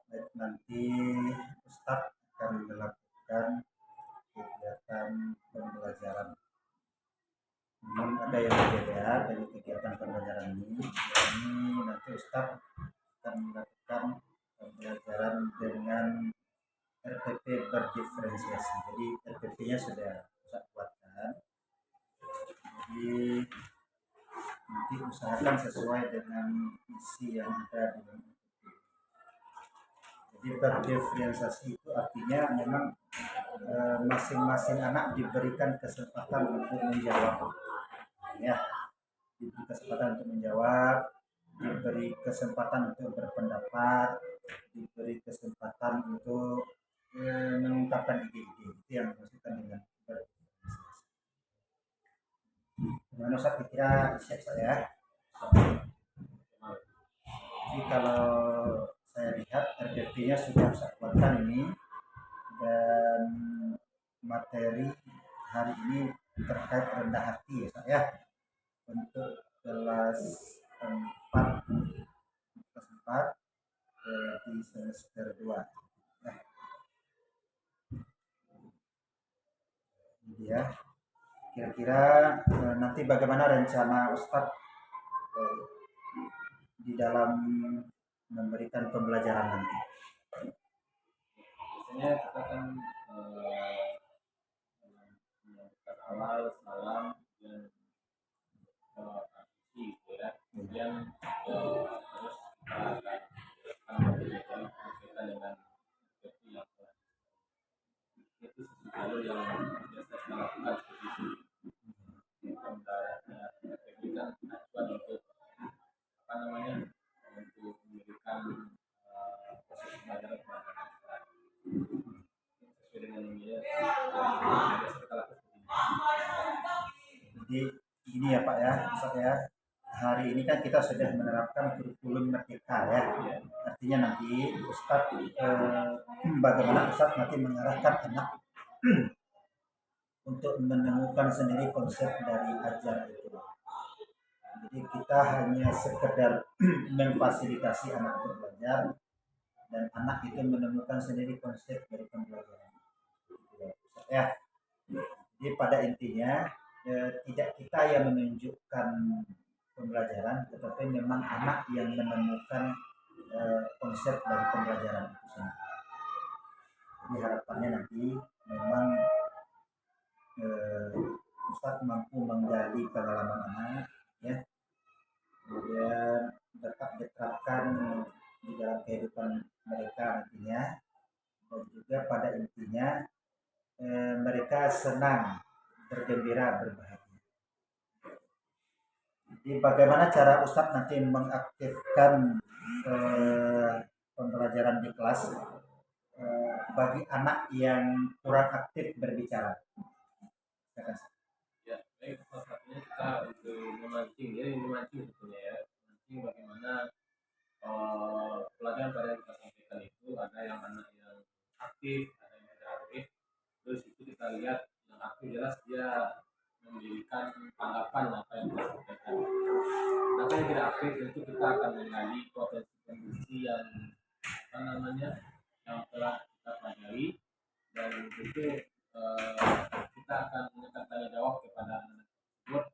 Baik, nanti Ustadz akan melakukan kegiatan pembelajaran. Memang ada yang berbeda dari kegiatan pembelajaran ini. Nanti Ustadz akan melakukan pembelajaran dengan RPP berdiferensiasi. Jadi RPP-nya sudah Ustadz buatkan. Jadi nanti usahakan sesuai dengan isi yang ada di RPP. Jadi berdiferensiasi itu artinya memang masing-masing anak diberikan kesempatan untuk menjawab, ya, diberi kesempatan untuk menjawab, diberi kesempatan untuk berpendapat, diberi kesempatan untuk mengungkapkan ide-ide. Itu yang maksudkan dengan berdiferensiasi. Gimana Ustaz, kira siap saya? Jadi kalau saya lihat RPP-nya sudah saya buatkan ini, dan materi hari ini terkait rendah hati ya Ustaz, ya, untuk kelas 4 di semester 2. Nah, ini ya. Kira-kira nanti bagaimana rencana Ustadz di dalam memberikan pembelajaran nanti? Biasanya kita kan menyambutkan awal salam dan aksi gitu ya. Kemudian terus kita akan menjelaskan berkaitan dengan seperti yang itu selalu yang biasa kita lakukan seperti itu. Memberikan acuan untuk apa namanya, untuk memberikan proses pembelajaran kepada anak sesuai dengan ini ya, biasa kita lakukan seperti ini. Jadi ini ya Pak ya, Ustaz ya, hari ini kan kita sudah menerapkan kurikulum merdeka ya. Artinya nanti Ustadz bagaimana Ustadz nanti mengarahkan anak untuk menemukan sendiri konsep dari ajar itu. Jadi kita hanya sekedar memfasilitasi anak untuk belajar, dan anak itu menemukan sendiri konsep dari pembelajaran. Ya, jadi pada intinya tidak kita yang menunjukkan pembelajaran, tetapi memang anak yang menemukan konsep dari pembelajaran itu sendiri. Jadi harapannya nanti memang Ustadz mampu menggali pengalaman anak, ya, kemudian dapat diterapkan di dalam kehidupan mereka nantinya, dan juga pada intinya mereka senang, bergembira, berbahagia. Jadi bagaimana cara Ustadz nanti mengaktifkan pembelajaran di kelas bagi anak yang kurang aktif berbicara? Ya, baik, salah satunya kita untuk memancing, jadi memancing sebetulnya ya, memancing bagaimana pelajaran pada yang kita sampaikan itu ada yang anak yang aktif, ada yang tidak aktif. Terus itu kita lihat yang aktif jelas dia memberikan tanggapan apa yang kita sampaikan. Nah, yang tidak aktif tentu kita akan menggali potensi yang apa namanya yang telah kita pelajari, dan itu kita akan menyekat tanya jawab kepada anak tersebut.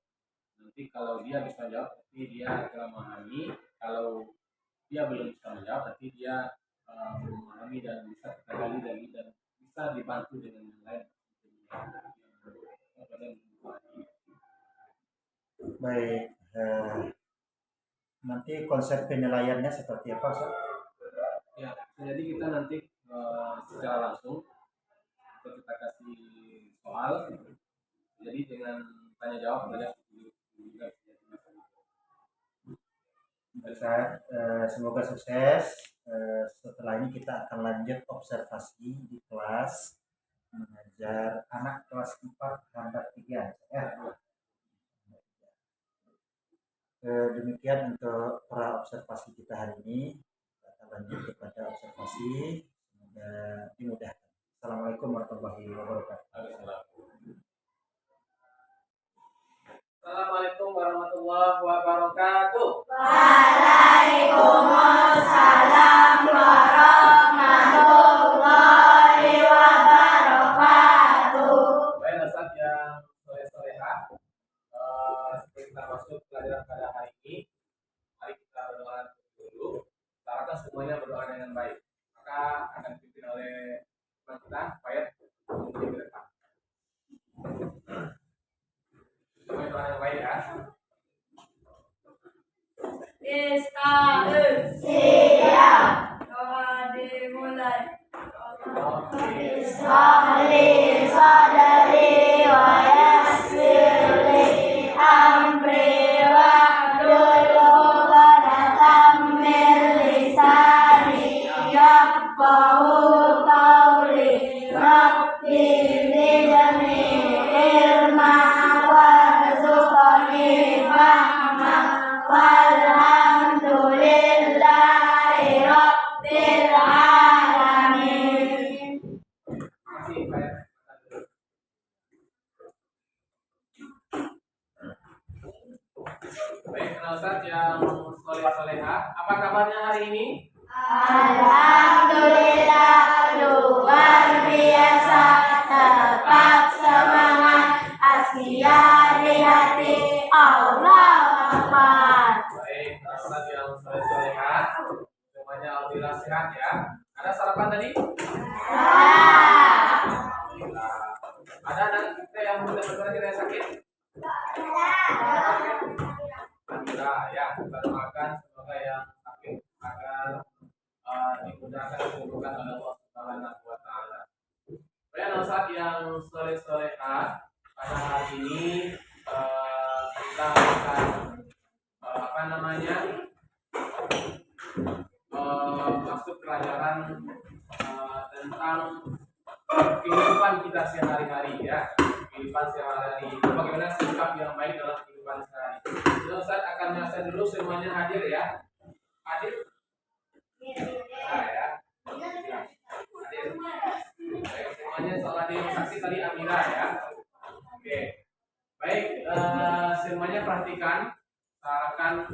Nanti kalau dia bisa jawab, berarti dia telah memahami. Kalau dia belum bisa menjawab, berarti dia belum memahami dan bisa kita gali lagi dan bisa dibantu dengan yang lain. Baik, nanti konsep penilaiannya seperti apa, Ustaz? Ya, jadi kita nanti secara langsung untuk kita kasih soal, jadi dengan tanya jawab saja. Semoga sukses. Setelah ini kita akan lanjut observasi di kelas mengajar anak kelas 4 hambat 3 ya. Demikian untuk pra observasi kita hari ini. Kita akan lanjut kepada observasi. Semoga dimudahkan. Assalamualaikum warahmatullahi wabarakatuh. Assalamualaikum warahmatullahi wabarakatuh. Waalaikumsalam warahmatullahi wabarakatuh. Baik, Ustaz yang soleh-solehah, sebelum kita masuk pelajaran pada hari ini, mari kita berdoa dulu. Usahakan semuanya berdoa dengan baik. Maka akan dipimpin oleh teman kita, Fayat, untuk ke depan. Kita berdoa dengan baik ya. Israel siap. Doa dimulai. Israeli sadari wa yassirli amri wahlul 'uqdatam min lisani yafqahu qawli. Rabbi zidni ilma warzuqni fahma. Walhamdulillahi rabbil alamin. Masih Fayat. Baik, Ustaz yang soleh-solehah, apa kabarnya hari ini? Alhamdulillah luar biasa, tetap semangat, asia di hati, Allah Akbar. Baik, Ustaz yang soleh-solehah, semuanya alhamdulillah sehat ya. Ada sarapan tadi? Alhamdulillah. Ada anak kita yang benar-benar tidak sakit? Alhamdulillah ya, kita doakan semoga yang sakit agar dimudahkan disembuhkan oleh Allah Subhanahu wa taala. Baik, Ustaz yang soleh-solehah, pada hari ini kita akan masuk pelajaran tentang kehidupan kita sehari-hari ya. Kehidupan sehari-hari itu bagaimana sikap yang baik dalam kehidupan sehari. Jadi Ustaz akan menjelaskan dulu semuanya hadir ya. Hadir? Nah, ya. Hadir. Baik, semuanya soal hadir saksi tadi Amira ya. Oke. Baik, semuanya perhatikan. Harapkan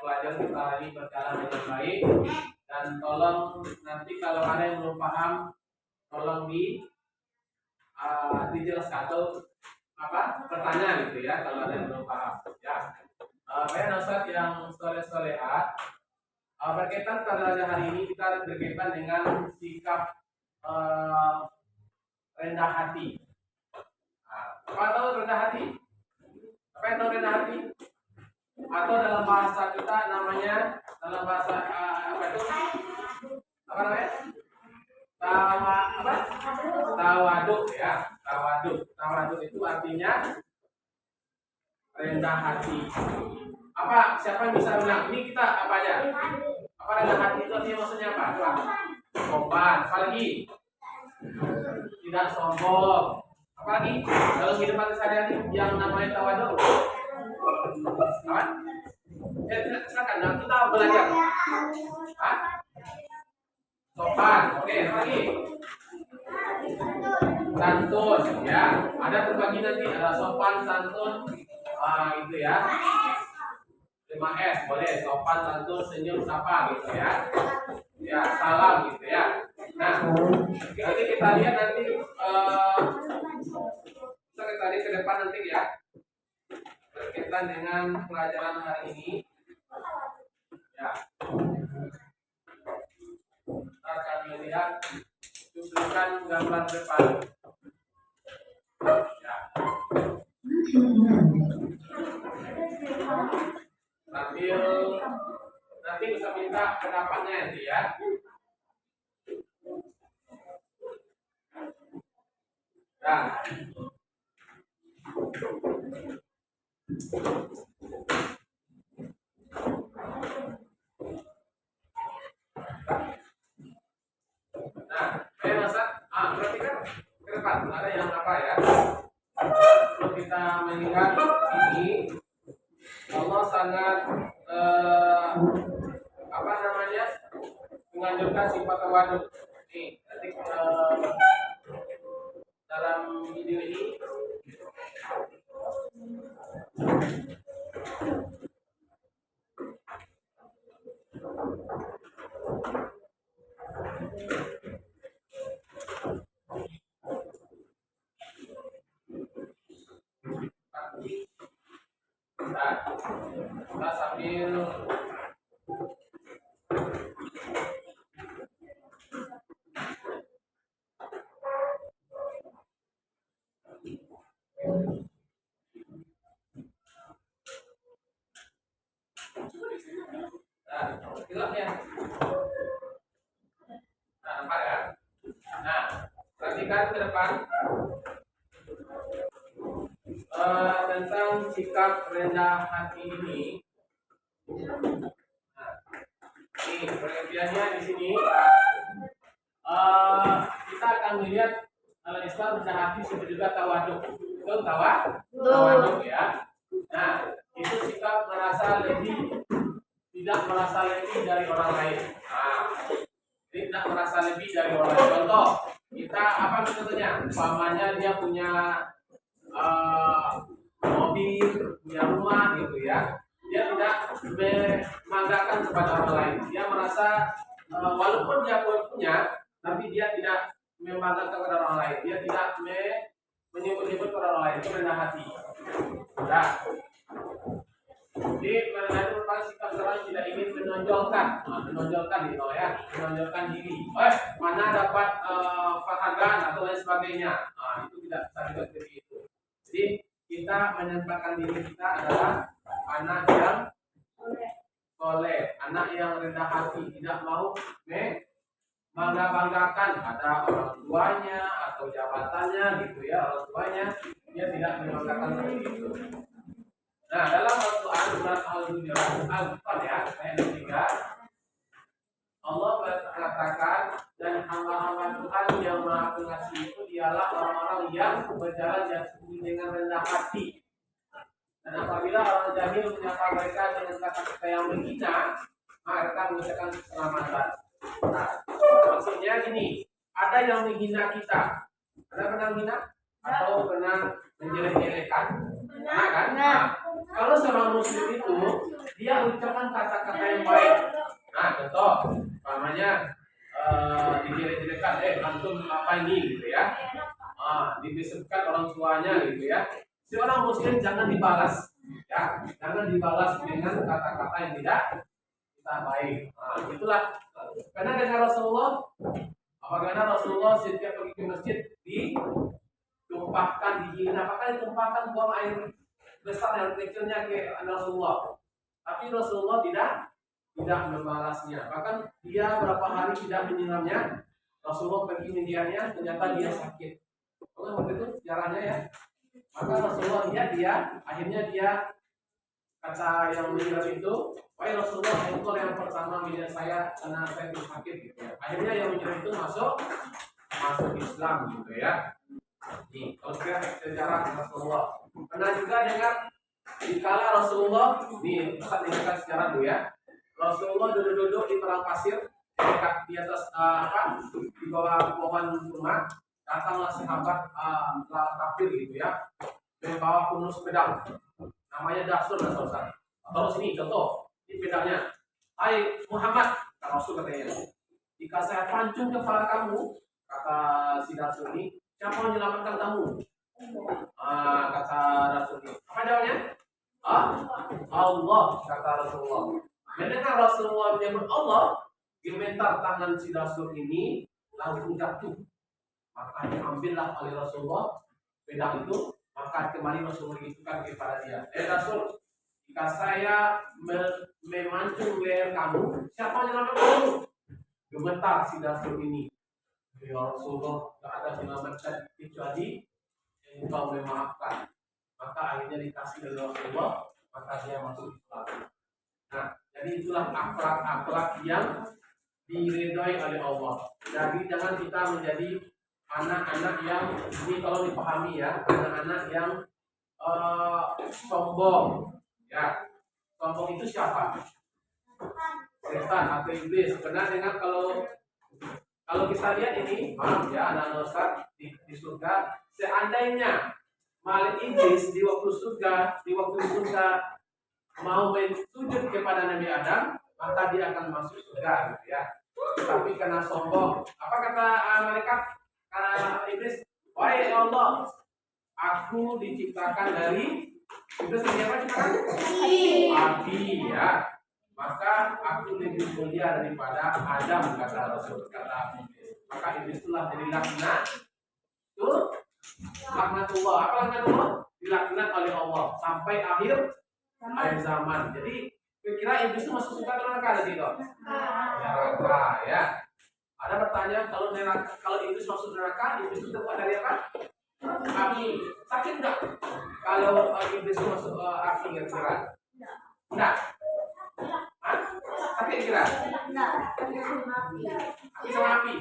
pelajaran kita hari ini berjalan dengan baik, dan tolong nanti kalau ada yang belum paham tolong dijelaskan atau pertanyaan gitu ya kalau ada yang belum paham ya. Baik, Ustaz yang soleh-solehah, berkaitan pada hari ini kita berkaitan dengan sikap rendah hati. Apa tahu rendah hati? Apa yang tahu rendah hati? Atau dalam bahasa kita namanya, dalam bahasa apa itu? Apa namanya? Tawaduk ya. Tawaduk itu artinya rendah hati. Apa? Siapa yang bisa bilang? Ini kita apa aja? Apa rendah hati itu artinya maksudnya apa? Sopan. Apa lagi? Tidak sombong. Apa lagi? Dalam kehidupan sehari-hari yang namanya tawaduk. Apa? Silakan, nah, kita belajar. Hah? Sopan, oke, lagi. Santun, ya. Ada terbagi nanti, ada sopan, santun, gitu ya. 5S, boleh. Sopan, santun, senyum, sapa, gitu ya. Ya, salam, gitu ya. Nah, ini kita lihat nanti, kita lihat ke depan nanti ya. Berkaitan dengan pelajaran hari ini ya, kita akan melihat cuplikan gambar depan ya. Sambil nanti bisa minta pendapatnya nanti ya. Dan nah, baik Ustaz, perhatikan ke depan ada yang apa ya? Kalau kita melihat ini, Allah sangat menganjurkan sifat tawaduk. Nih, nanti dalam video ini Nah, kita sambil gelap ya. Nah, nampak ya. Nah, perhatikan ke depan tentang sikap rendah hati ini. Nah, ini pengertiannya di sini. Kita akan melihat kalau Islam rendah hati seperti juga tawaduk. Betul tawaduk ya. Nah, itu sikap merasa lebih, tidak merasa lebih dari orang lain. Nah, tidak merasa lebih dari orang lain. Contoh, kita apa contohnya? Umpamanya dia punya mobil, punya rumah gitu ya. Dia tidak membanggakan kepada orang lain. Dia merasa walaupun dia punya, tapi dia tidak membanggakan kepada orang lain. Dia tidak menyebut-nyebut kepada orang lain. Itu rendah hati. Nah, jadi rendah hati merupakan sikap seorang yang tidak ingin menonjolkan, menonjolkan gitu ya, menonjolkan diri. Mana dapat penghargaan atau lain sebagainya. Itu tidak bisa juga seperti itu. Jadi kita menempatkan diri kita adalah anak yang soleh, anak yang rendah hati, tidak mau bangga-banggakan ada orang tuanya atau jabatannya gitu ya, orang tuanya dia tidak membanggakan seperti itu. Nah, dalam Al-Quran surat Al-Furqan ya, ayat 3, Allah mengatakan dan hamba-hamba Tuhan yang Maha Pengasih itu dialah orang-orang yang berjalan yang dengan rendah hati. Dan apabila orang jahil menyapa mereka dengan kata-kata yang menghina, maka mereka mengucapkan keselamatan. Nah, maksudnya gini, ada yang menghina kita. Ada pernah menghina atau pernah menjelek-jelekan? Nah, kan? Nah, kalau seorang muslim itu dia ucapkan kata-kata yang baik. Nah, contoh, namanya dijelek-jelekan, antum apa ini gitu ya? Dibisupkan orang tuanya gitu ya. Si orang muslim jangan dibalas, ya, jangan dibalas dengan kata-kata yang tidak kita baik. Itulah karena dengan Rasulullah, apabila Rasulullah setiap pergi ke masjid ditumpahkan, dihina, apakah ditumpahkan buang air besar dan kecilnya ke Rasulullah, tapi Rasulullah tidak membalasnya. Bahkan dia berapa hari tidak menyiramnya. Rasulullah pergi mendiamnya, ternyata dia sakit. Kalau waktu itu sejarahnya ya. Maka Rasulullah akhirnya dia kata yang menyiram itu, wahai Rasulullah, engkau yang pertama melihat saya karena saya sakit gitu ya. Akhirnya yang menyiram itu masuk Islam gitu ya. Nih, kalau kita sejarah Rasulullah. Pernah juga dengar dikala Rasulullah, nih Ustaz dengarkan sejarah dulu ya. Rasulullah duduk-duduk di padang pasir dekat di atas di bawah pohon kurma. Datanglah sahabat kafir gitu ya, membawa kunus pedang, namanya Dasur dan Sausar. Taruh sini contoh, ini pedangnya. Hai Muhammad, kata Rasul katanya, jika saya pancung kepala kamu, kata si Dasur ini, siapa yang menyelamatkan kamu? Kata Rasul ini, apa jawabnya? Allah, kata Rasulullah. Mendengar Rasulullah menyebut Allah, gemetar tangan si Dasur ini langsung jatuh. Maka diambillah oleh Rasulullah pedang itu, maka kembali Rasulullah menginstruksikan kepada dia, Rasul, jika saya memancung leher kamu, siapa yang menyelamatkan kamu? Gemetar si Rasul ini, ya Rasulullah, tidak ada menyelamatkan kecuali yang engkau memaafkan. Maka akhirnya dikasih oleh Rasulullah, maka dia masuk Islam. Nah, jadi itulah akhlak yang diridhoi oleh Allah. Jadi jangan kita menjadi anak-anak yang, ini kalau dipahami ya, anak-anak yang sombong. Ya, sombong itu siapa? Setan atau iblis. Benar dengan kalau kita lihat ini, maaf ya, anak Ustaz di surga, seandainya Malik iblis di waktu surga mau sujud kepada Nabi Adam, maka dia akan masuk surga gitu ya. Tapi karena sombong, apa kata malaikat? Karena iblis, wahai Allah, aku diciptakan dari iblis dari apa diciptakan? Api ya. Maka aku lebih mulia daripada Adam, kata Rasul, kata iblis. Maka iblis itulah jadi laknat. Tuh, laknatullah. Apa laknatullah? Dilaknat oleh Allah sampai akhir zaman. Jadi kira-kira iblis itu masuk surga atau neraka nanti itu? Neraka ya. Ada pertanyaan, kalau iblis masuk neraka, iblis itu terbuat dari apa? Api. Sakit enggak? Kalau iblis itu masuk api kira-kira? Enggak. Hah? Sakit kira? Api sama api.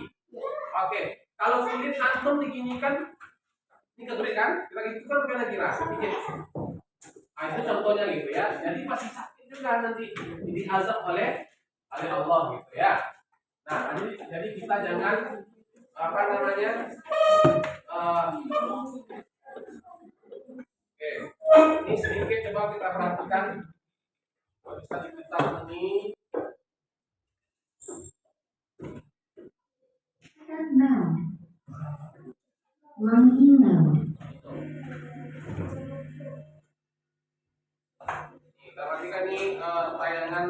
Oke. Kalau kulit antum diginikan, ini kegerik kan? Kita gitu kan kira-kira. Pikir. Nah, itu contohnya gitu ya. Jadi pasti sakit juga nanti diazab oleh Allah gitu ya. Nah, jadi kita jangan apa namanya? Oke. Ini sedikit coba kita perhatikan. Bisa diputar ini. Kita perhatikan nih tayangan.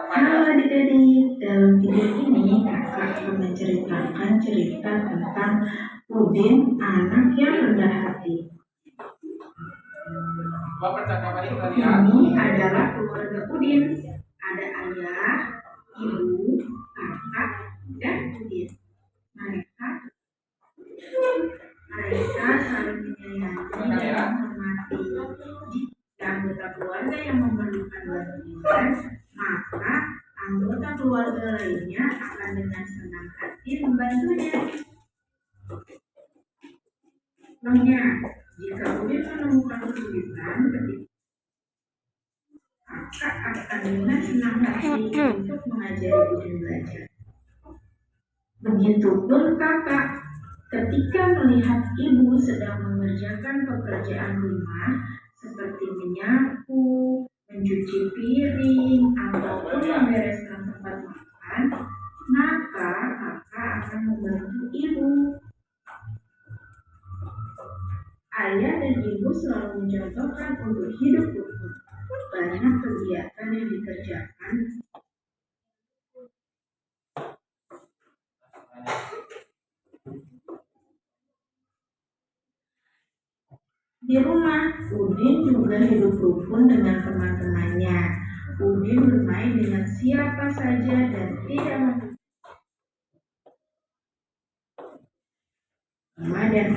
Halo adik-adik, dalam video ini kakak akan menceritakan cerita tentang Udin, anak yang rendah hati. Percakapan ini kalian. Ini adalah keluarga Udin. Ada ayah, ibu, kakak, dan Udin. Mereka saling menyayangi dan menghormati. Jika anggota keluarga yang memerlukan bantuan, maka anggota keluarga lainnya akan dengan senang hati membantunya. Contohnya, jika Udin menemukan kesulitan ketika kakak akan dengan senang hati untuk mengajari Udin belajar. Begitupun kakak, ketika melihat ibu sedang mengerjakan pekerjaan rumah seperti menyapu, mencuci piring, ataupun membereskan tempat makan, maka kakak akan membantu ibu. Ayah dan ibu selalu mencontohkan untuk hidup rukun. Banyak kegiatan yang dikerjakan di rumah. Udin juga hidup rukun dengan teman-temannya. Udin bermain dengan siapa saja dan tidak dan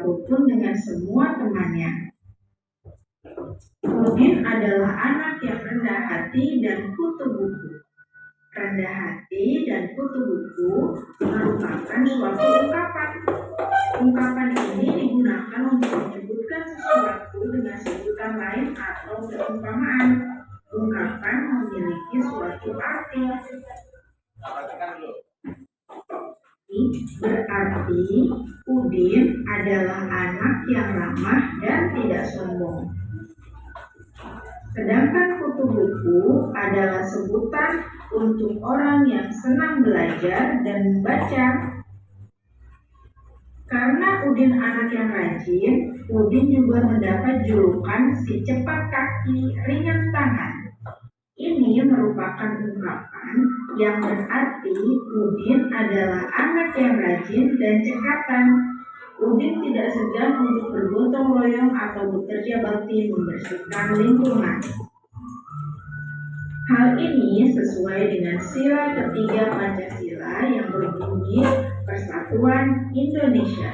rukun dengan semua temannya. Udin adalah anak yang rendah hati dan kutu buku. Rendah hati dan kutu buku merupakan suatu ungkapan. Ungkapan ini digunakan untuk menyebutkan sesuatu dengan sebutan lain atau perumpamaan. Ungkapan memiliki suatu arti. Berarti Udin adalah anak yang ramah dan tidak sombong. Sedangkan kutu buku adalah sebutan untuk orang yang senang belajar dan membaca. Karena Udin anak yang rajin, Udin juga mendapat julukan si cepat kaki, ringan tangan. Ini merupakan ungkapan yang berarti Udin adalah anak yang rajin dan cekatan. Udin tidak segan untuk bergotong royong atau bekerja bakti membersihkan lingkungan. Hal ini sesuai dengan sila ketiga Pancasila yang berbunyi Persatuan Indonesia.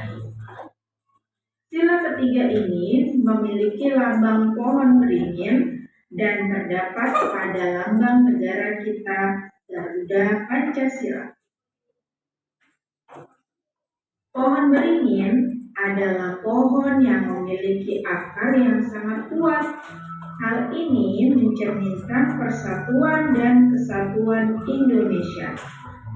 Sila ketiga ini memiliki lambang pohon beringin dan terdapat pada lambang negara kita, Garuda Pancasila. Pohon beringin adalah pohon yang memiliki akar yang sangat kuat. Hal ini mencerminkan persatuan dan kesatuan Indonesia.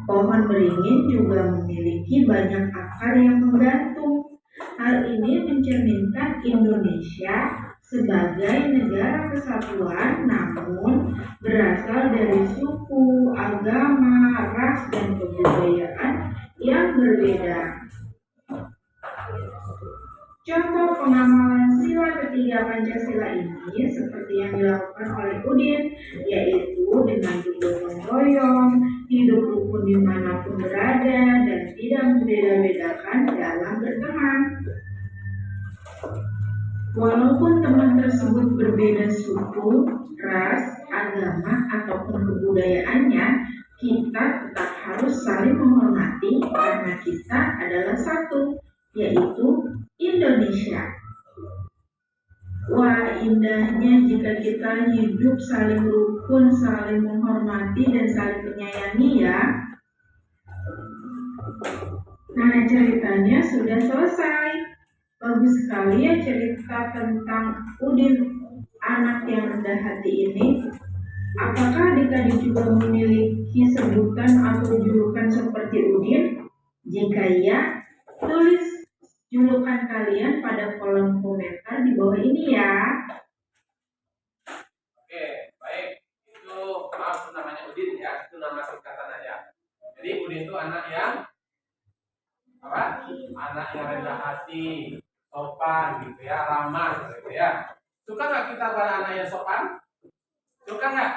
Pohon beringin juga memiliki banyak akar yang menggantung. Hal ini mencerminkan Indonesia sebagai negara kesatuan, namun berasal dari suku, agama, ras, dan kebudayaan yang berbeda. Contoh pengamalan sila ketiga Pancasila ini seperti yang dilakukan oleh Udin, yaitu dengan bergotong royong, hidup rukun dimanapun berada, dan tidak membeda-bedakan dalam berteman. Walaupun teman tersebut berbeda suku, ras, agama, ataupun kebudayaannya, kita tetap harus saling menghormati karena kita adalah satu, yaitu Indonesia. Wah, indahnya jika kita hidup saling rukun, saling menghormati, dan saling menyayangi ya. Nah, ceritanya sudah selesai. Bagus sekali ya cerita tentang Udin, anak yang rendah hati ini. Apakah adik-adik juga memiliki sebutan atau julukan seperti Udin? Jika iya, tulis julukan kalian pada kolom komentar di bawah ini ya. Oke, baik. Itu maaf namanya Udin ya, itu nama singkatan aja. Jadi Udin itu anak yang apa? Anak yang rendah hati, sopan gitu ya, ramah gitu ya. Suka nggak kita pada anak yang sopan? Suka nggak?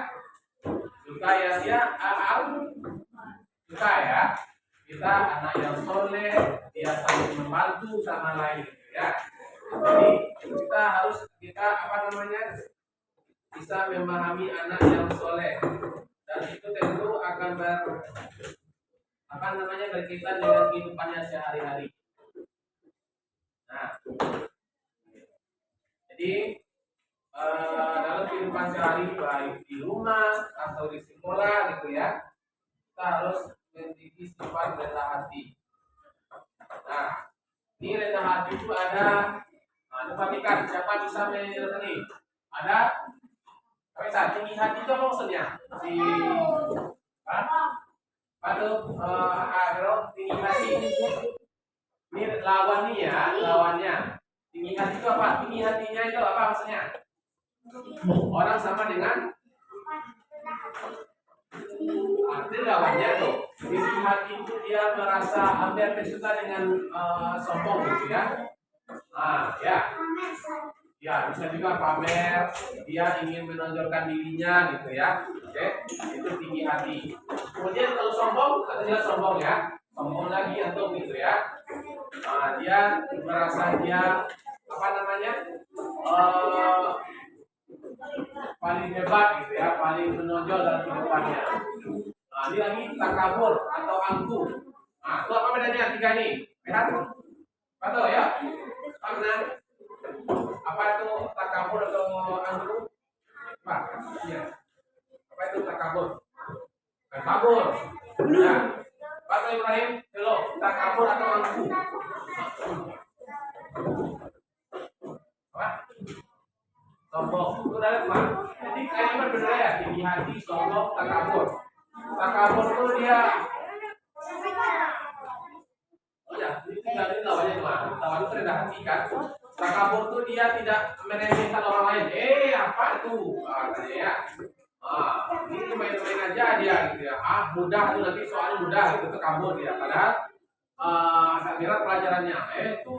Suka ya dia suka ya. Kita anak yang soleh, dia saling membantu sama lain gitu ya. Jadi kita apa namanya, bisa memahami anak yang soleh, dan itu tentu akan berkaitan dengan kehidupannya sehari-hari. Nah, jadi dalam kehidupan sehari baik di rumah atau di sekolah gitu ya, kita harus memiliki sifat rendah hati. Nah, ini rendah hati itu ada, perhatikan siapa bisa menjelaskan ini? Ada, bisa tinggi hati itu apa maksudnya? Tinggi hati. Ini lawannya. Tinggi hati itu apa? Tinggi hatinya itu apa maksudnya? Orang sama dengan arti lawannya tuh. Tinggi hati itu dia merasa hampir suka dengan sombong gitu ya. Nah, ya bisa juga pamer, dia ingin menonjolkan dirinya gitu ya. Oke, itu tinggi hati. Kemudian kalau sombong, katanya sombong ya, sombong lagi atau gitu ya. Nah, dia merasa dia apa namanya, paling hebat gitu ya, paling menonjol dalam kehidupannya. Nah, ini lagi takabur atau angkuh. Nah, itu apa bedanya tiga ini? Lihat, betul ya? Karena apa itu takabur atau angkuh? Pak, ya. Apa itu takabur? Takabur. Nah, Pak Ibrahim, halo, takabur atau angkuh? Apa? Sombong. Itu dari apa? Jadi kayaknya berbeda ya, tinggi hati, sombong, takabur. Takabur itu dia. Oh ya, ini tinggal ini lawannya cuma. Lawan itu rendah hati kan. Takabur itu dia tidak meremehkan orang lain. Apa itu? Katanya ya. Ini main-main aja dia gitu ya. Mudah itu nanti soalnya mudah itu takabur dia. Padahal saya kira pelajarannya itu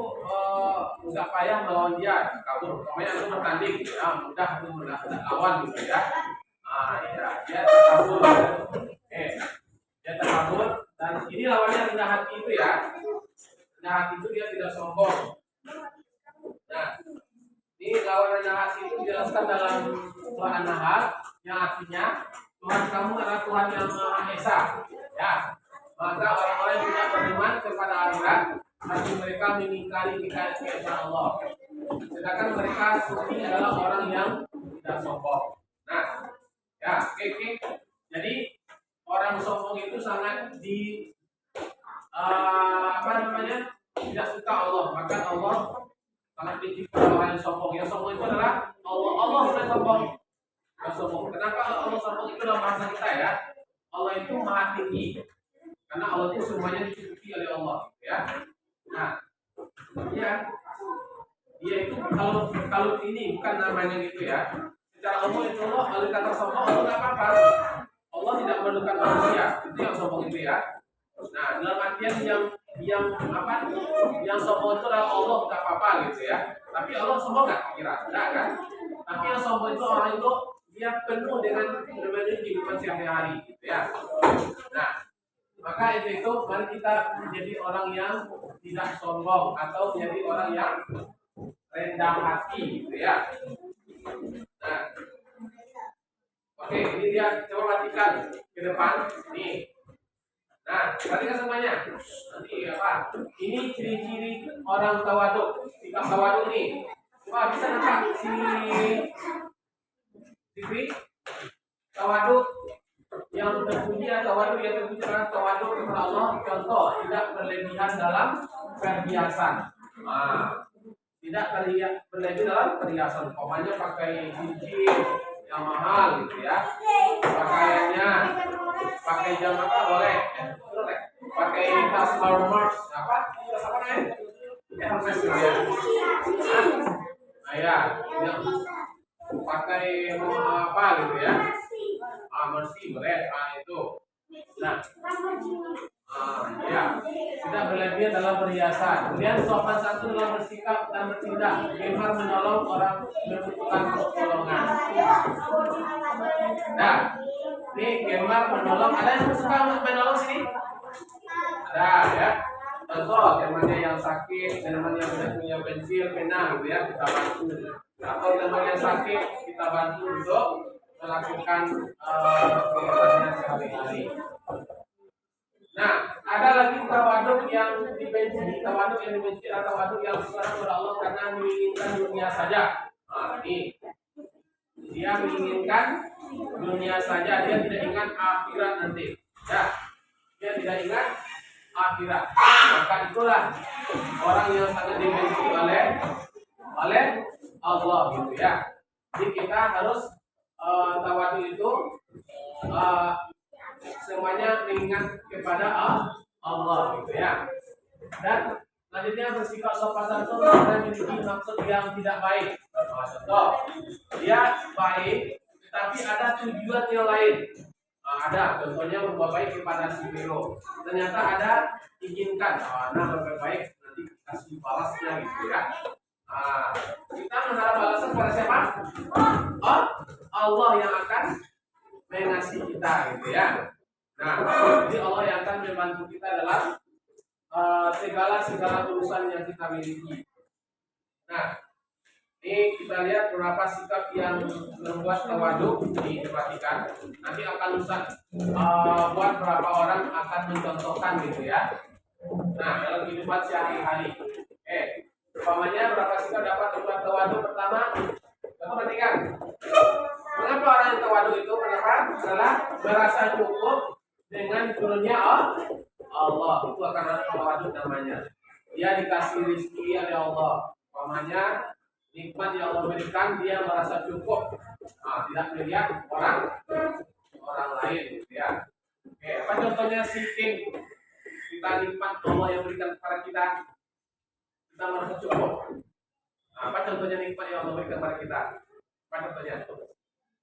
nggak payah melawan dia, kabur. Pokoknya itu bertanding gitu ya. Mudah itu lawan gitu ya. Ya, dia takabur. Dia takabur dan ini lawannya rendah hati itu ya. Rendah hati itu dia tidak sombong. Nah, ini lawan rendah hati itu dijelaskan dalam surah An-Nahl yang artinya Tuhan kamu adalah Tuhan yang Maha Esa. Ya, maka orang-orang yang tidak beriman kepada akhirat hati mereka mengingkari keesaan Allah. Sedangkan mereka ini adalah orang yang tidak sombong. Ya, oke. Jadi orang sombong itu sangat tidak suka Allah. Maka Allah sangat benci pada orang yang sombong. Yang sombong itu adalah Allah yang sombong. Yang sombong. Kenapa Allah sombong itu dalam bahasa kita ya? Allah itu maha tinggi. Karena Allah itu semuanya dicukupi oleh Allah, ya. Nah, dia itu kalau ini bukan namanya gitu ya. Secara umum itu Allah, kalau kata sombong Allah nggak apa-apa. Allah tidak memerlukan manusia, itu yang sombong itu ya. Nah, dalam artian yang sombong itu adalah Allah nggak apa-apa gitu ya. Tapi Allah sombong nggak kira? Enggak kan? Tapi yang sombong itu orang itu dia penuh dengan berbagai kehidupan sehari-hari gitu ya. Nah, maka itu mari kita menjadi orang yang tidak sombong atau menjadi orang yang rendah hati gitu ya. Nah, oke, ini dia, coba perhatikan ke depan nih. Nah, perhatikan semuanya. Nanti apa? Ini ciri-ciri orang tawaduk. Sikap tawaduk nih. Wah, bisa nampak ciri tawaduk yang terpuji adalah tawaduk kepada Allah. Contoh, tidak berlebihan dalam perhiasan. Tidak berlebihan dalam perhiasan. Umpamanya pakai cincin yang mahal gitu ya. Pakaiannya pakai jam apa boleh? Pakai tas Hermes apa? Tas apa namanya? Hermes ya. Nah ya, yang pakai apa gitu ya? Mercy boleh, itu. Nah, ya, tidak berlebihan dalam perhiasan. Kemudian sopan santun dalam bersikap dan bertindak, gemar menolong orang membutuhkan pertolongan. Nah, ini gemar menolong. Ada yang suka menolong sini? Ada ya. Contoh, temannya yang sakit, temannya yang tidak punya pensil, pena gitu ya, kita bantu. Atau teman yang sakit, kita bantu untuk melakukan kegiatannya sehari-hari. Nah, ada lagi tawaduk yang dibenci atau tawaduk yang sekarang kepada Allah karena menginginkan dunia saja. Nah, ini dia menginginkan dunia saja, dia tidak ingat akhirat nanti. Ya, dia tidak ingat akhirat. Maka itulah orang yang sangat dibenci oleh Allah gitu ya. Jadi kita harus tawaduk itu semuanya mengingat kepada Allah gitu ya. Dan selanjutnya bersikap sopan santun dan memiliki maksud yang tidak baik. Contoh, dia baik tetapi ada tujuan yang lain. Ada contohnya berbuat baik kepada si Vero. Ternyata ada inginkan, berbuat baik nanti kasih balasnya gitu ya. Kita mengharap balasan kepada siapa? Allah yang akan mengasihi kita gitu ya. Nah, jadi Allah yang akan membantu kita dalam segala urusan yang kita miliki. Nah, ini kita lihat beberapa sikap yang membuat tawaduk. Diperhatikan. Nanti akan Ustaz buat berapa orang akan mencontohkan gitu ya. Nah, dalam kehidupan sehari-hari. Umpamanya berapa sikap dapat membuat tawaduk? Pertama, perhatikan. Mengapa orang yang tawaduk itu? Kenapa? Adalah merasa cukup dengan turunnya Allah. Itu akan tawaduk namanya. Dia dikasih rezeki oleh Allah. Umpamanya nikmat yang Allah berikan, dia merasa cukup. Tidak melihat orang lain gitu ya. Apa contohnya seeking kita nikmat Allah yang berikan kepada kita merasa cukup. Apa contohnya nikmat yang Allah berikan kepada kita? Apa contohnya?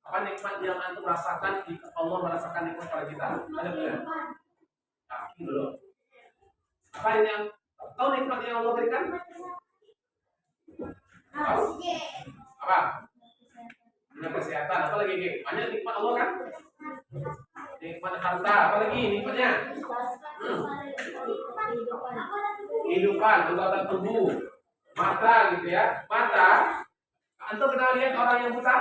Apa nikmat yang antum rasakan jika Allah merasakan nikmat kepada kita? Ada tidak? Dulu. Apa yang tahu nikmat yang Allah berikan? Apa? Punya kesehatan, apa lagi? Banyak nikmat Allah kan? Nikmat harta, apa lagi nikmatnya? Kehidupan, anggota tubuh, mata gitu ya. Mata, antum pernah lihat orang yang buta?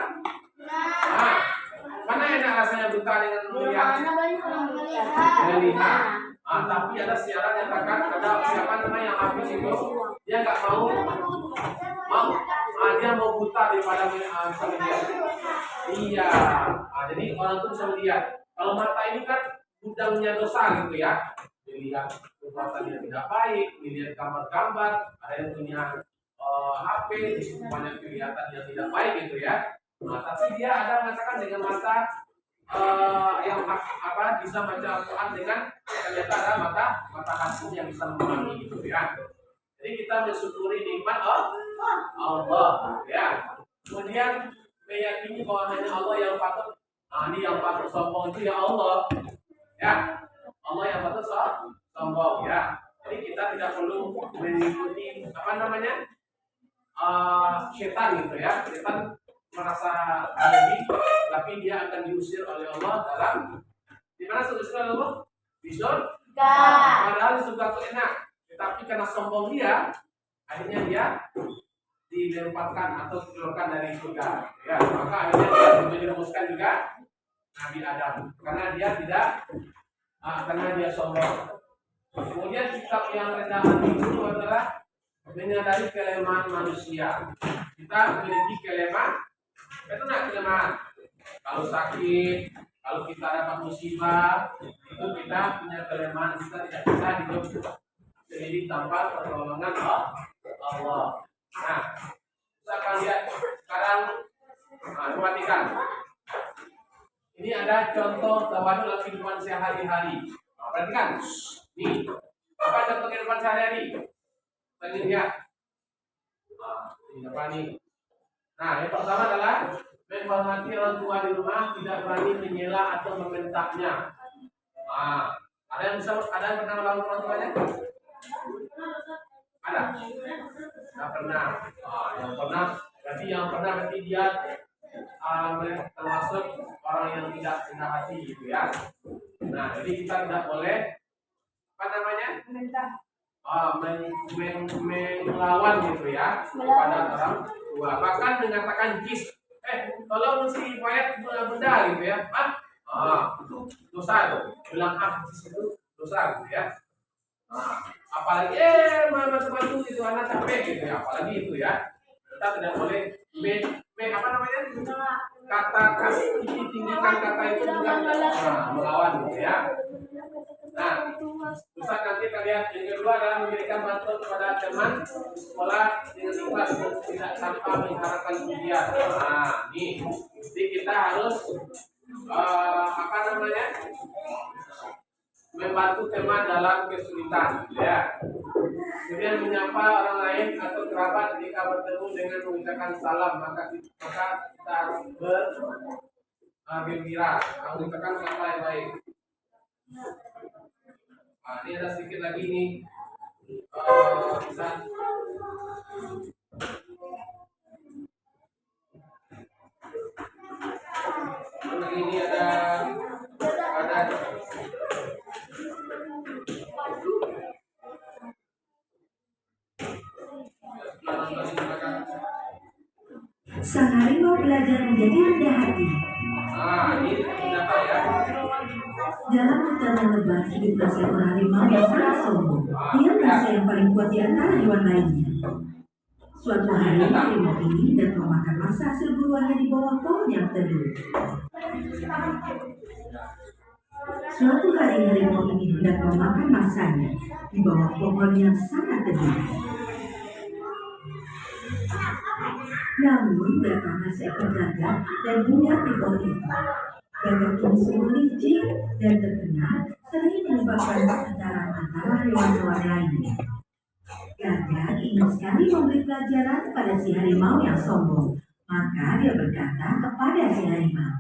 Mana enak rasanya buta dengan melihat? Tapi ada siaran yang katakan ada siapa namanya yang habis itu dia nggak mau dia mau buta daripada melihat. Iya. Jadi orang tuh bisa melihat. Kalau mata ini kan gudangnya dosa gitu ya. Dilihat perbuatan yang tidak baik, dilihat gambar-gambar, ada yang punya HP, banyak kelihatan yang tidak baik gitu ya. Nah, tapi dia ada mengatakan dengan mata yang bisa baca Al-Quran dengan ternyata ada mata hati yang bisa memahami gitu ya. Jadi kita mensyukuri nikmat Allah ya. Kemudian meyakini bahwa hanya Allah yang patut. Ini yang patut sombong itu ya Allah ya. Allah yang patut sombong ya. Jadi kita tidak perlu mengikuti setan gitu ya. Setan merasa lebih, tapi dia akan diusir oleh Allah dalam di mana diusir oleh Allah? Di surga. Padahal di surga itu enak, tetapi karena sombong dia, akhirnya dia dilempatkan atau dikeluarkan dari surga. Ya, maka akhirnya dia dirumuskan juga Nabi Adam karena dia tidak, karena dia sombong. Kemudian sikap yang rendah hati itu adalah menyadari kelemahan manusia. Kita memiliki kelemahan. Itu nak kelemahan. Kalau sakit, kalau kita dapat musibah, itu kita punya kelemahan. Kita tidak bisa hidup sendiri tanpa pertolongan Allah. Nah, kita akan lihat sekarang. Perhatikan. Ini ada contoh tawaduk kehidupan sehari-hari. Perhatikan. Nih, apa contoh kehidupan sehari-hari? Kita lihat. Ini apa nih? Nah, yang pertama adalah menghormati orang tua di rumah, tidak berani menyela atau membentaknya. Ada yang pernah melawan orang tuanya? Ada? Tidak pernah. Yang pernah berarti dia termasuk orang yang tidak rendah hati gitu ya. Nah, jadi kita tidak boleh melawan gitu ya kepada orang tua, bahkan mengatakan jis, tolong si mayat benda gitu ya, itu dosa tuh, bilang jis itu dosa gitu ya. Apalagi mana bantu itu anak capek gitu ya, apalagi itu ya, kita tidak boleh kata kasih tinggikan kata itu juga melawan gitu ya. Nah, bisa nanti kita lihat yang kedua adalah memberikan bantuan kepada teman sekolah dengan ikhlas dan tidak tanpa mengharapkan pujian. Nah, nih, jadi kita harus membantu teman dalam kesulitan, ya. Kemudian menyapa orang lain atau kerabat jika bertemu dengan mengucapkan salam, maka kita harus bergembira, mengucapkan kata yang baik. Ini ada sedikit lagi nih, bisa ini ada Sang harimau belajar menjadi rendah hati. Ini data ya. Dalam hutan yang lebat hiduplah seekor harimau yang sangat sombong. Dia merasa yang paling kuat di antara hewan lainnya. Suatu hari harimau ini hendak memakan mangsa hasil buruannya di bawah pohon yang teduh. Suatu hari harimau ini hendak memakan mangsanya di bawah pohon yang sangat teduh. Namun datanglah seekor gagak dan hinggap di pohon itu. Gagak ini sungguh licik dan terkenal sering menyebabkan pertengkaran antara hewan-hewan lainnya. Gagak ingin sekali memberi pelajaran pada si harimau yang sombong. Maka dia berkata kepada si harimau,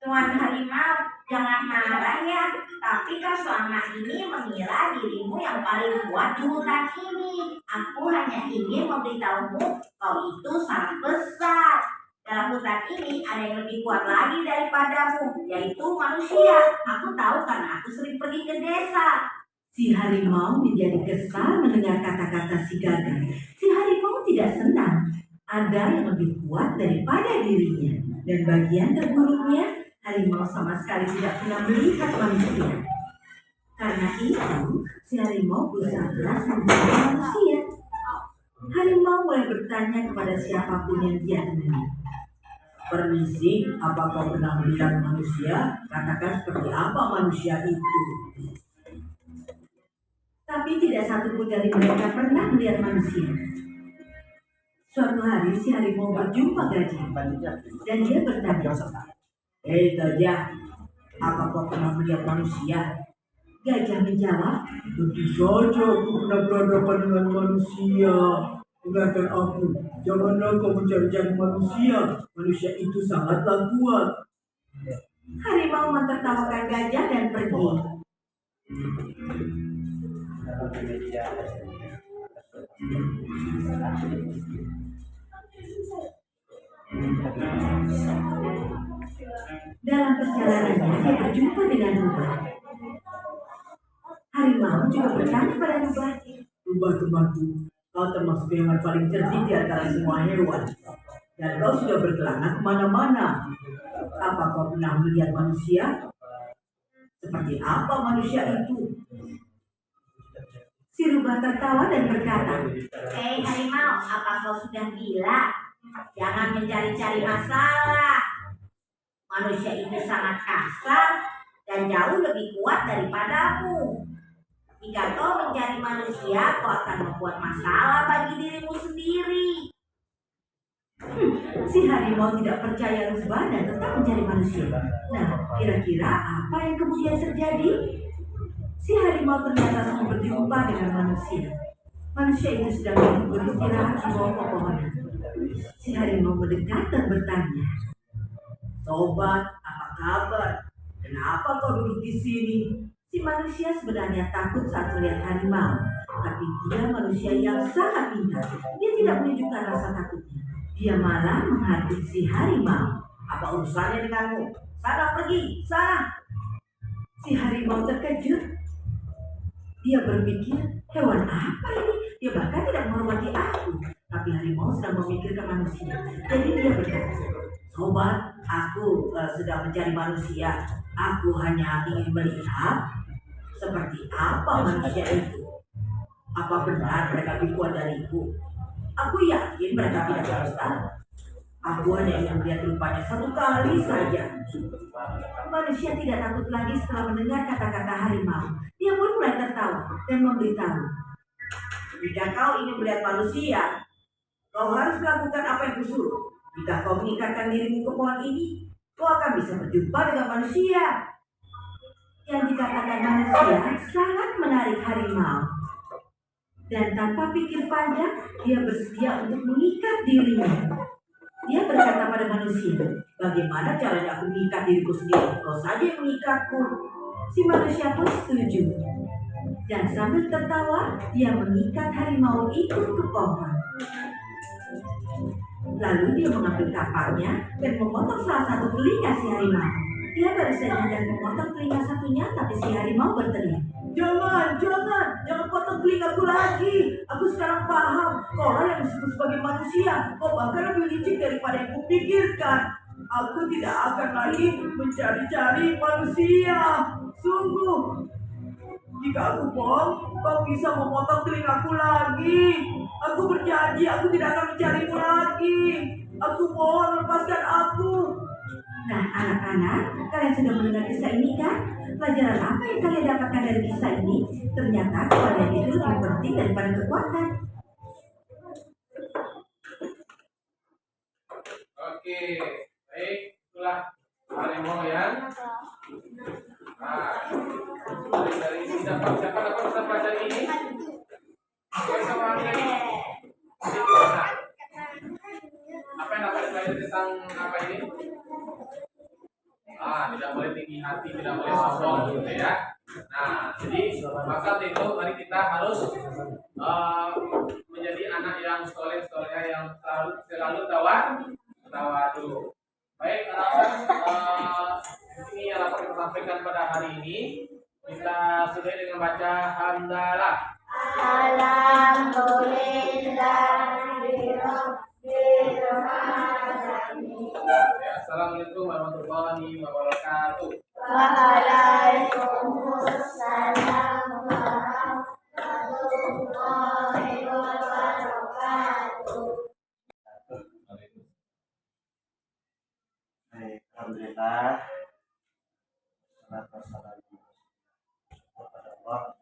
Tuan harimau, jangan marah ya. Tapi kau selama ini mengira dirimu yang paling kuat di hutan ini. Aku hanya ingin memberitahumu kau itu sangat besar. Dalam hutan ini ada yang lebih kuat lagi daripadamu, yaitu manusia. Aku tahu karena aku sering pergi ke desa. Si harimau menjadi kesal mendengar kata-kata si gagak. Si harimau tidak senang. Ada yang lebih kuat daripada dirinya. Dan bagian terburuknya, harimau sama sekali tidak pernah melihat manusia. Karena itu, si harimau berusaha keras mencari manusia. Harimau mulai bertanya kepada siapapun yang dia temui. Permisi, apa kau pernah melihat manusia? Katakan seperti apa manusia itu. Tapi tidak satu pun dari mereka pernah melihat manusia. Suatu hari si harimau berjumpa gajah dan dia bertanya, "Hei gajah, apa kau pernah melihat manusia?" Gajah menjawab, "Tentu saja aku pernah berhadapan dengan manusia. Dengarkan aku, janganlah kau mencari-cari manusia. Manusia itu sangatlah kuat." Harimau mentertawakan gajah dan pergi. Dalam media Dalam perjalanannya dia berjumpa dengan rubah. Harimau juga bertanya pada rubah, "Rubah temanku, kau termasuk yang paling cerdik di antara semua hewan. Dan kau sudah berkelana kemana-mana. Apa kau pernah melihat manusia? Seperti apa manusia itu?" Si rubah tertawa dan berkata, Hei harimau, apa kau sudah gila? Jangan mencari-cari masalah. Manusia itu sangat kasar dan jauh lebih kuat daripadamu. Jika kau mencari manusia, kau akan membuat masalah bagi dirimu sendiri. Si harimau tidak percaya rubah dan tetap mencari manusia. Nah, kira-kira apa yang kemudian terjadi? Si harimau ternyata sedang berjumpa dengan manusia. Manusia itu sedang duduk beristirahat di bawah pepohonan. Si harimau mendekat dan bertanya, "Sobat, apa kabar? Kenapa kau duduk di sini?" Si manusia sebenarnya takut saat melihat harimau, tapi dia manusia yang sangat pintar. Dia tidak menunjukkan rasa takutnya. Dia malah menghardik si harimau. "Apa urusannya denganmu? Sana pergi, sana!" Si harimau terkejut. Dia berpikir, hewan apa ini? Dia bahkan tidak menghormati aku. Tapi harimau sedang memikirkan manusia. Jadi dia berkata, "Sobat, aku sedang mencari manusia. Aku hanya ingin melihat seperti apa manusia itu. Apa benar mereka lebih kuat dariku? Aku yakin mereka tidak bisa. Aku hanya ingin melihat rupanya satu kali saja." Manusia tidak takut lagi setelah mendengar kata-kata harimau. Dia pun mulai tertawa dan memberitahu, "Jika kau ingin melihat manusia, kau harus melakukan apa yang kusuruh. Jika kau mengikatkan dirimu ke pohon ini, kau akan bisa berjumpa dengan manusia." Yang dikatakan manusia sangat menarik harimau. Dan tanpa pikir panjang, dia bersedia untuk mengikat dirinya. Dia berkata pada manusia, "Bagaimana caranya aku mengikat diriku sendiri? Kau saja yang mengikatku." Si manusia pun setuju. Dan sambil tertawa, dia mengikat harimau itu ke pohon. Lalu dia mengambil kapaknya dan memotong salah satu telinga si harimau. Dia baru saja hendak memotong telinga satunya, tapi si harimau berteriak, Jangan potong telingaku lagi. Aku sekarang paham, kau yang disebut sebagai manusia. Kau bahkan lebih licik daripada yang kupikirkan. Aku tidak akan lagi mencari-cari manusia. Sungguh, jika aku bohong, kau bisa memotong telingaku lagi. Aku berjanji, aku tidak akan mencarimu lagi. Aku mohon, lepaskan aku." Nah, anak-anak, kalian sudah mendengar kisah ini kan? Pelajaran apa yang kalian dapatkan dari kisah ini? Ternyata kepandaian itu lebih penting daripada kekuatan. Oke, baik, itulah harimau yang dari siapa dapat kita pelajari ini? Siapa orang ini? Apa yang dapat dipelajari tentang apa ini? Tidak boleh tinggi hati, tidak boleh sombong gitu ya. Nah, jadi maka itu mari kita harus menjadi anak yang soleh yang selalu tawadu. Baik, anak-anak, ini yang dapat kita sampaikan pada hari ini. Kita sudah dengan baca hamdalah. Assalamualaikum warahmatullahi wabarakatuh. Waalaikumsalam warahmatullahi wabarakatuh. Alhamdulillah, salatu wassalamu kepada Allah,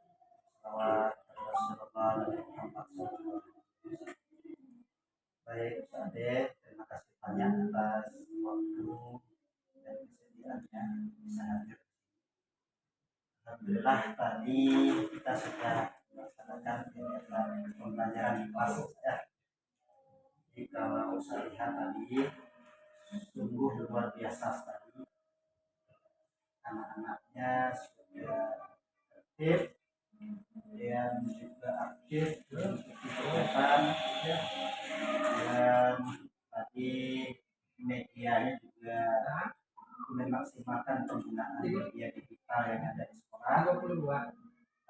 salawat kepada Rasulullah Nabi Muhammad SAW. Baik, Ustadz, terima kasih banyak atas waktu dan kesediaannya bisa hadir. Alhamdulillah tadi kita sudah melaksanakan kegiatan pembelajaran di kelas ya. Jadi kalau saya lihat tadi sungguh luar biasa sekali, anak-anaknya sudah aktif dan juga aktif mengikuti kegiatan ya. Dan tadi medianya juga memaksimalkan penggunaan media digital yang ada di sekolah.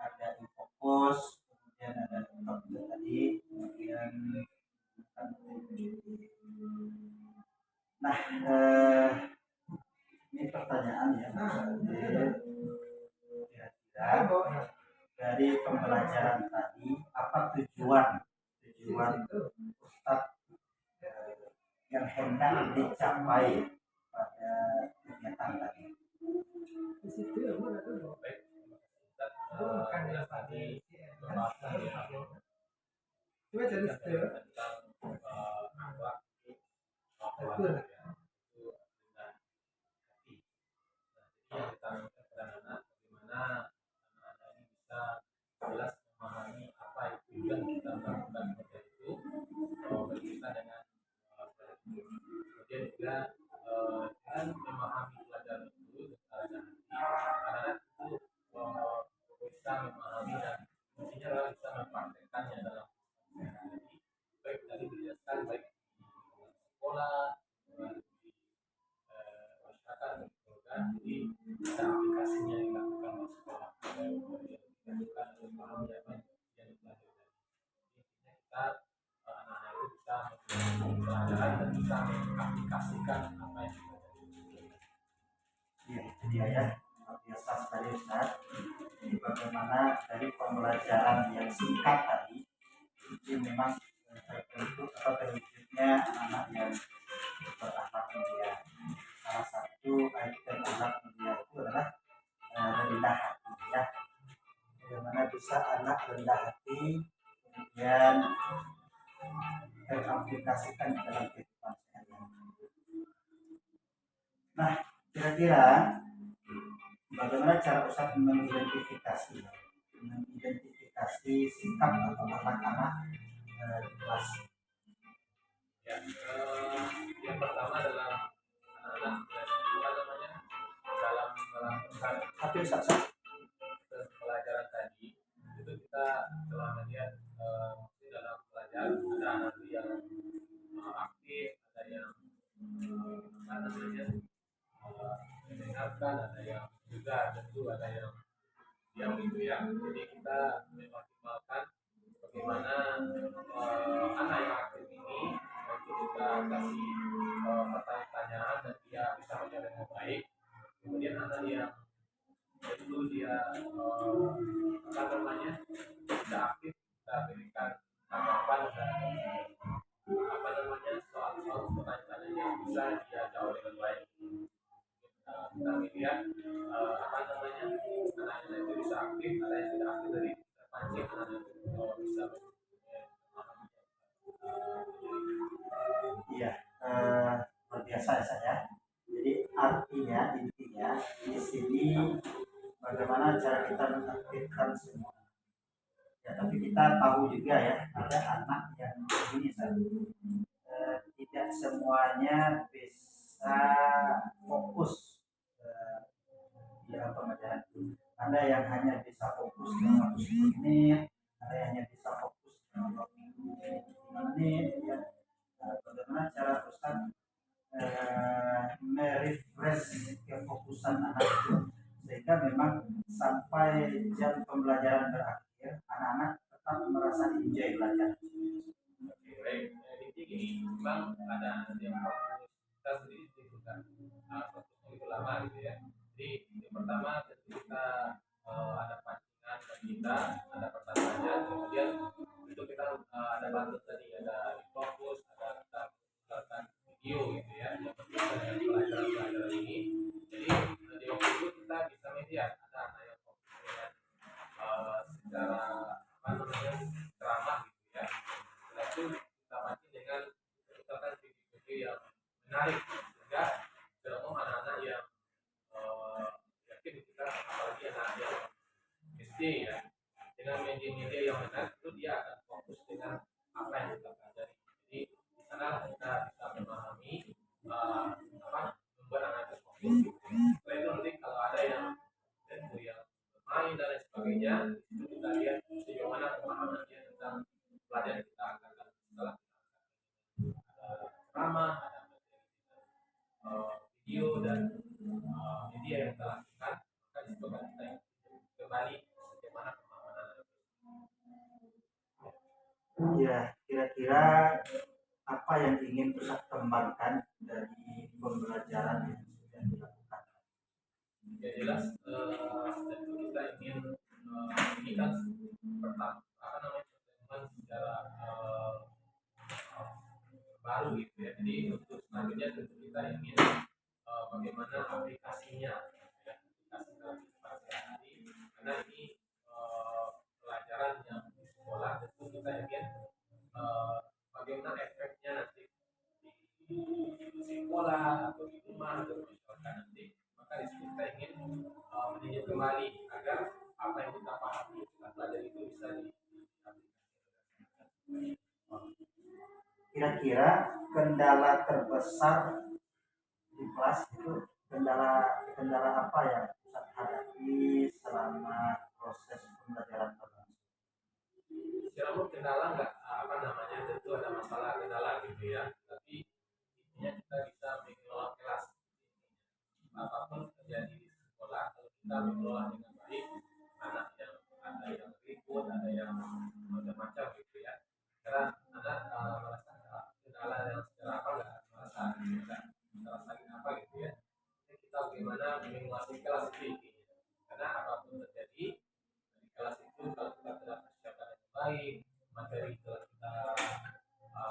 Ada infopos, kemudian ada laptop juga tadi, kemudian nah ini pertanyaan ya, kira-kira dari pembelajaran tadi apa tujuan Ustadz yang hendak dicapai pada kegiatan tadi? Baik, jelas tadi pembahasan yang tentang akhlak keluarga ya, itu dengan hati. Nah, jadi yang kita minta kepada anak bagaimana anak-anak ini bisa jelas memahami apa itu tujuan kita melakukan kerja itu berkaitan dengan pelajaran itu. Kemudian juga dengan memahami pelajaran itu secara hati, anak-anak itu bisa memahami dan intinya adalah bisa mempraktekkannya dalam sehari-hari, baik tadi dijelaskan baik di sekolah, di masyarakat dan keluarga. Jadi ada aplikasinya yang dilakukan di sekolah, yang dilakukan oleh paham apa yang dipelajari. Intinya kita anak-anak itu bisa mempelajari dan bisa mengaplikasikan apa yang dipelajari. Ya, itu dia ya, luar biasa sekali Ustaz. Jadi bagaimana dari pembelajaran yang singkat tadi itu memang terbentuk atau terwujudnya anak-anak yang berakhlak mulia. Salah satu item akhlak mulia itu adalah rendah hati ya. Bagaimana bisa anak rendah hati kemudian teraplikasikan dalam kehidupan sehari-hari. Nah, kira-kira bagaimana cara Ustadz mengidentifikasi sikap atau anak-anak di kelas? Ya, yang pertama adalah anak-anak dalam melakukan Tapi Ustadz, pelajaran tadi itu kita telah melihat dalam pelajaran ada anak yang aktif, ada yang mendengarkan, ada yang juga tentu ada yang diam gitu ya. Jadi kita memaksimalkan bagaimana anak yang aktif ini itu kita kasih pertanyaan-pertanyaan dan dia bisa menjawab dengan baik. Kemudian anak yang itu dia tidak aktif, kita berikan tanggapan dan soal-soal pertanyaan yang bisa dia jawab dengan baik. Kita lihat anaknya itu bisa aktif, ada yang tidak aktif dari terpancing anaknya itu bisa iya, luar biasa ya saya. Jadi intinya di sini bagaimana cara kita mengaktifkan semua. Ya, tapi kita tahu juga ya ada anak yang begini tidak semuanya bisa fokus di dalam pembelajaran itu. Ada yang hanya bisa fokus dalam 10 menit, ada yang hanya bisa fokus dalam 5 menit. Ya. Bagaimana cara Ustaz merefresh kefokusan anak itu sehingga memang sampai jam pembelajaran berakhir anak-anak tetap merasa enjoy belajar. Oke, baik. Jadi gini, memang ada yang fokus kita sendiri bukan fokusnya itu lama gitu ya. Jadi yang pertama kita ada pancingan dan kita ada pertanyaannya, kemudian itu kita ada bantu tadi ada fokus, ada kita menggunakan video gitu ya yang berkaitan dengan pelajaran ini Setelah itu nanti kalau ada yang tentu yang bermain dan lain sebagainya, itu kita lihat sejauh mana pemahamannya tentang pelajaran yang kita akan setelah ada ceramah, ada video dan media yang kita lakukan, maka disitu akan kita kembali bagaimana pemahaman anak. Ya, kira-kira apa yang ingin kita kembangkan dari pembelajaran yang sudah dilakukan? Ya jelas tentu kita ingin ini kan pertama apa namanya pertemuan secara baru gitu ya. Jadi untuk selanjutnya tentu kita ingin bagaimana aplikasinya, ya, aplikasi dalam kehidupan sehari-hari. Karena ini pelajaran yang di sekolah, tentu kita ingin bagaimana efeknya nanti di sekolah atau di rumah atau di masyarakat nanti. Maka di sini kita ingin meninjau kembali agar apa yang kita pahami kita pelajari itu bisa diaplikasikan. Kira-kira kendala terbesar di kelas itu kendala apa yang Ustaz hadapi selama proses pembelajaran berlangsung? Secara umum kendala nggak apa namanya tentu ada masalah kendala gitu ya, tapi intinya kita bisa mengelola kelas. Apapun terjadi di sekolah kalau kita mengelola dengan baik, anak yang ada yang ribut, ada yang macam-macam gitu ya. Karena anak merasa kendala yang secara apa nggak merasa nggak merasakan apa gitu ya. Jadi kita bagaimana menguasai kelas itu intinya. Karena apapun terjadi di kelas itu kalau kita tidak persiapkan yang baik, materi telah kita kita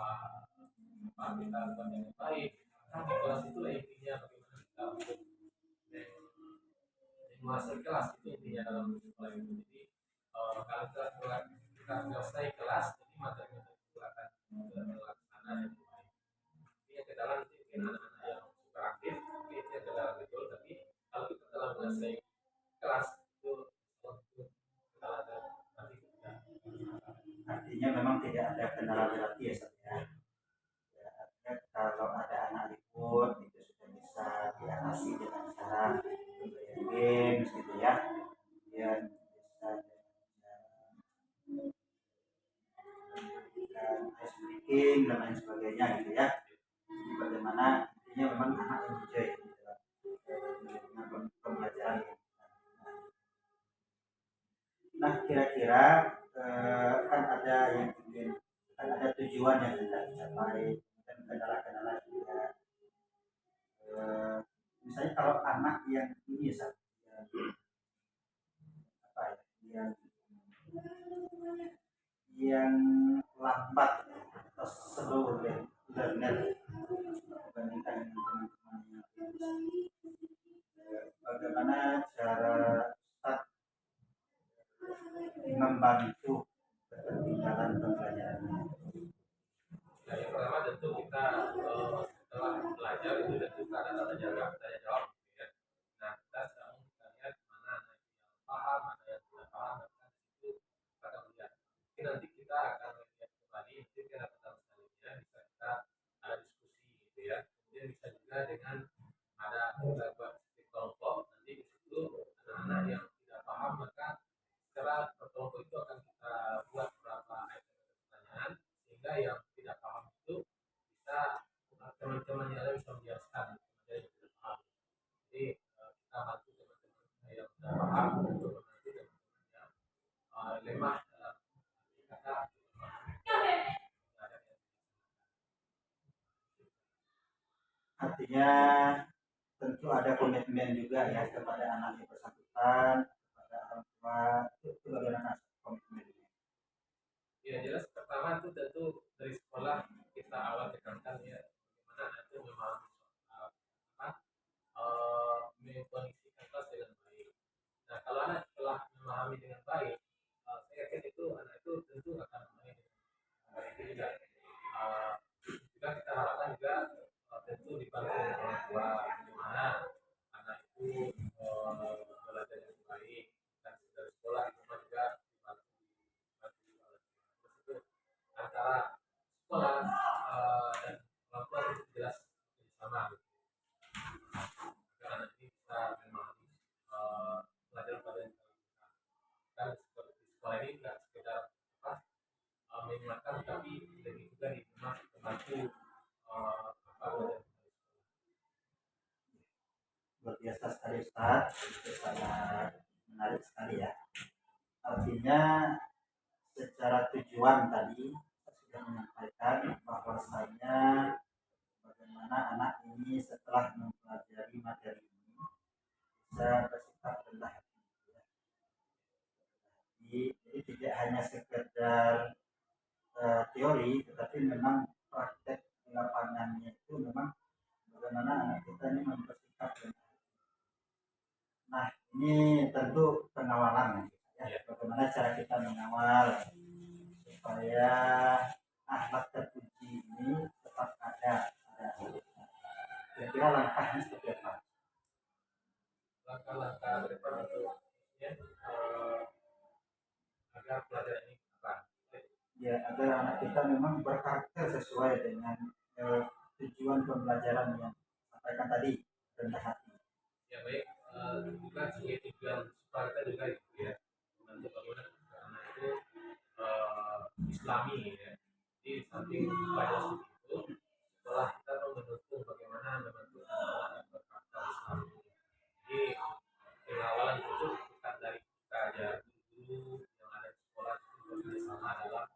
lakukan dengan baik, maka di kelas itu intinya bagaimana kita untuk menguasai kelas itu intinya dalam sekolah itu. Jadi kalau kita selesai kelas, jadi materi-materi itu akan terlaksana dengan baik. Ini yang kendala nanti mungkin anak-anak yang super aktif, mungkin itu yang kendala betul. Tapi kalau kita telah menguasai kelas itu kendala nanti kita. Artinya memang tidak ada kendala berarti ya, Ustaz, ya. Ya, artinya kalau ada anak ribut itu sudah bisa diatasi dengan cara pemberian games gitu ya, kemudian bisa dengan ice breaking dan lain sebagainya gitu ya. Jadi bagaimana intinya memang anak enjoy gitu ya, dengan pembelajaran ini. Nah, kira-kira kan ada yang ingin, kan ada tujuan yang tidak dicapai dan kendala-kendala juga. Misalnya kalau anak yang ini Sat, yang apa ya, yang lambat atau slow learner dibandingkan dengan teman-teman yang bagaimana cara Ustaz membantu ketertinggalan pembelajarannya? Ya, yang pertama tentu kita setelah belajar itu tentu kita ada tanya jawab gitu ya. Nah kita sekarang kita lihat mana anak yang paham, mana yang tidak paham, dan itu kita akan lihat. Mungkin nanti kita akan lihat kembali, mungkin kita pertama selanjutnya bisa kita ada diskusi gitu ya. Kemudian bisa juga dengan ada kita buat kelompok, nanti di situ anak-anak yang tidak paham maka secara kelompok itu akan kita buat beberapa item pertanyaan sehingga yang tidak paham itu bisa teman-teman yang lain bisa menjelaskan kepada yang tidak paham. Jadi kita bantu teman-teman yang tidak paham untuk membantu teman-teman yang lemah dalam kata. Artinya tentu ada komitmen juga ya kepada anak yang bersangkutan, kepada orang tua, itu bagaimana komitmennya? Ya jelas pertama itu tentu dari sekolah kita awal tekankan ya bagaimana anak itu memahami mengkondisikan kelas dengan baik. Nah kalau anak telah memahami dengan baik, saya yakin itu anak itu tentu akan memahami dengan baik juga. Juga kita harapkan juga tentu dibantu oleh orang tua bagaimana anak itu belajar dengan baik dan dari sekolah di rumah juga dibantu terus itu antara sekolah dan orang tua itu jelas bersama luar biasa sekali Ustaz, itu sangat menarik sekali ya. Artinya secara tujuan tadi saya sudah menyampaikan bahwasanya bagaimana anak ini setelah mempelajari materi ini bisa bersikap rendah hati. Jadi tidak hanya sekedar teori, tetapi memang praktek di lapangannya itu memang bagaimana anak kita ini bersikap rendah hati. Nah, ini tentu pengawalan ya. Bagaimana cara kita mengawal supaya akhlak terpuji ini tetap ada. Kira-kira langkahnya seperti apa? Langkah-langkah ke depan untuk agar pelajaran ini apa? Ya, agar anak kita memang berkarakter sesuai dengan tujuan pembelajaran yang sampaikan tadi, rendah hati. Ya baik, juga sebagai tujuan supaya kita juga gitu ya, membantu bagaimana anak itu Islami ya. Jadi samping belajar seperti itu, setelah kita mendukung bagaimana membantu anak yang berkarakter Islami. Jadi pengawalan itu bukan dari kita aja, guru yang ada di sekolah itu bekerja sama dalam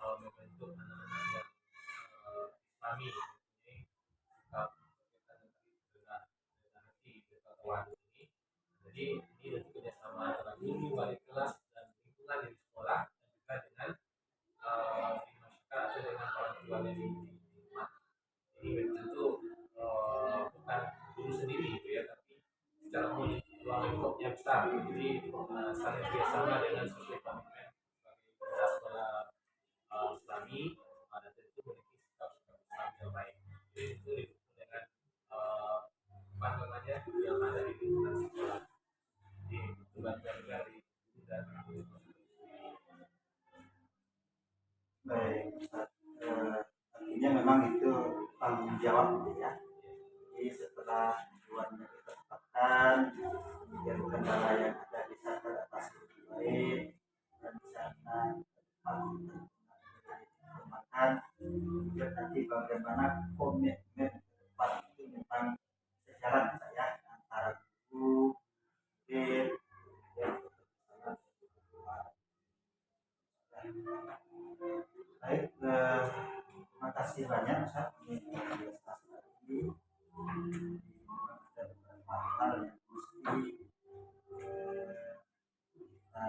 membentuk anak-anak yang Islami. Ini sikap kita dengan hati berkata ini. Jadi ini tentu kerjasama antara guru, wali kelas dan lingkungan di sekolah dan juga dengan di masyarakat atau dengan orang tuanya di rumah. Jadi tentu bukan guru sendiri gitu ya, tapi secara umum ruang lingkupnya besar. Jadi saling kerjasama dengan sesuai komitmen sebagai kita sekolah Islami dan tentu memiliki sikap-sikap Islam yang baik. Jadi itu didukung dengan apa namanya yang ada di lingkungan sekolah. Jadi itu bantuan dari guru dan Baik, Ustaz. Artinya memang itu tanggung jawab gitu ya. Jadi setelah tujuannya ditetapkan, kemudian kendala yang ada di sana atasi lebih baik, dan di sana dikembangkan, kemudian nanti bagaimana komitmen ke depan itu memang sejalan saya antara guru, murid, dan baik, terima kasih banyak Ustaz. Ini prestasi tadi ada beberapa hal yang mesti kita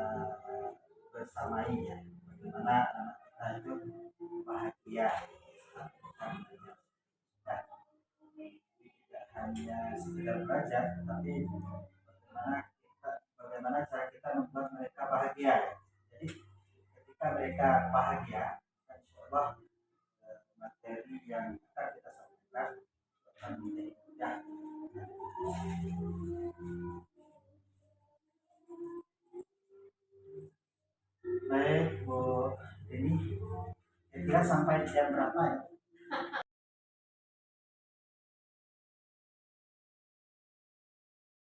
bersamai ya. Bagaimana anak kita itu bahagia setelah belajar. Tidak hanya sekedar belajar, tapi bagaimana cara kita membuat mereka bahagia. Jadi ketika mereka bahagia, insya Allah materi yang akan kita sampaikan akan menjadi mudah. Baik Bu, ini kira sampai jam berapa ya?